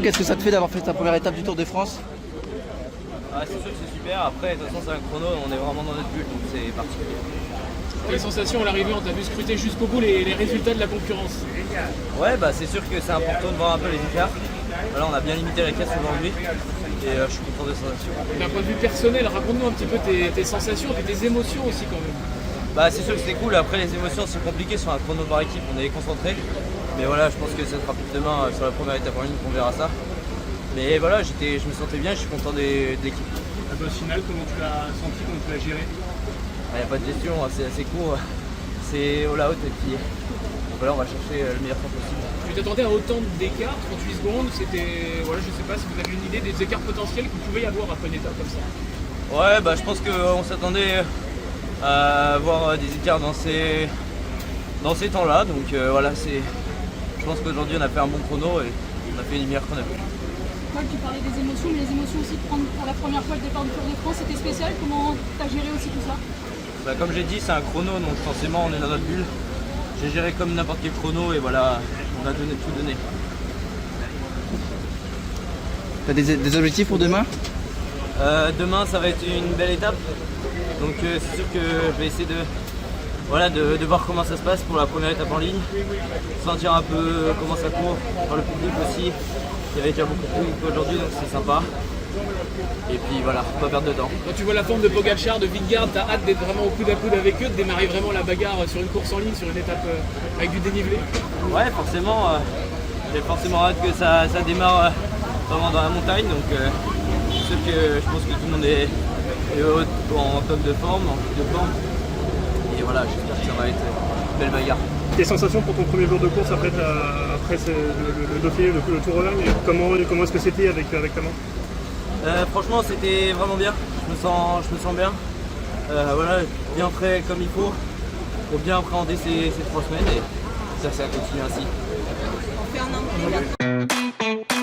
Qu'est-ce que ça te fait d'avoir fait ta première étape du Tour de France? C'est sûr que c'est super. Après, de toute façon, c'est un chrono, on est vraiment dans notre bulle, donc c'est particulier. Quelles sensations à l'arrivée? On t'a vu scruter jusqu'au bout les résultats de la concurrence. Ouais, c'est sûr que c'est important de voir un peu les écarts. Voilà, on a bien limité la caisse aujourd'hui et je suis content des sensations. D'un point de vue personnel, raconte-nous un petit peu tes sensations et tes émotions aussi quand même. C'est sûr que c'était cool. Après, les émotions, c'est compliqué sur un chrono par équipe, on est concentré. Mais voilà, je pense que ça sera plus demain sur la première étape en ligne qu'on verra ça. Mais voilà, je me sentais bien, je suis content de l'équipe. La bosse finale, comment tu l'as senti, comment tu l'as géré? Il n'y a pas de gestion, c'est assez court. C'est all out et puis voilà, on va chercher le meilleur temps possible. Tu t'attendais à autant d'écart, 38 secondes, c'était, voilà, je sais pas si vous avez une idée des écarts potentiels qu'il pouvait y avoir après une étape comme ça. Ouais, je pense qu'on s'attendait à voir des écarts dans ces temps-là, donc voilà, je pense qu'aujourd'hui on a fait un bon chrono et on a fait une meilleure qu'on a pu. Paul, tu parlais des émotions, mais les émotions aussi de prendre pour la première fois le départ du Tour de France, c'était spécial. Comment tu as géré aussi tout ça? Comme j'ai dit, c'est un chrono, donc forcément on est dans notre bulle. J'ai géré comme n'importe quel chrono et voilà, on a tout donné. T'as des objectifs pour demain? Demain ça va être une belle étape, donc c'est sûr que je vais essayer de voir comment ça se passe pour la première étape en ligne, sentir un peu comment ça court, voir le public aussi. Il y avait déjà beaucoup de public aujourd'hui, donc c'est sympa. Et puis voilà, pas perdre de temps. Quand tu vois la forme de Pogacar, de Vingegaard, t'as hâte d'être vraiment au coude à coude avec eux, de démarrer vraiment la bagarre sur une course en ligne, sur une étape avec du dénivelé? Ouais, forcément, j'ai forcément hâte que ça démarre vraiment dans la montagne, donc c'est sûr que je pense que tout le monde est en top de forme, en pic de forme. Et voilà, j'espère que ça va être une belle bagarre. Tes sensations pour ton premier jour de course après le Dauphiné, le Tour Hollande, comment est-ce que c'était avec ta main? Franchement, c'était vraiment bien. Je me sens bien. Voilà, bien prêt comme il faut pour bien appréhender ces 3 semaines et ça continue ainsi. On fait un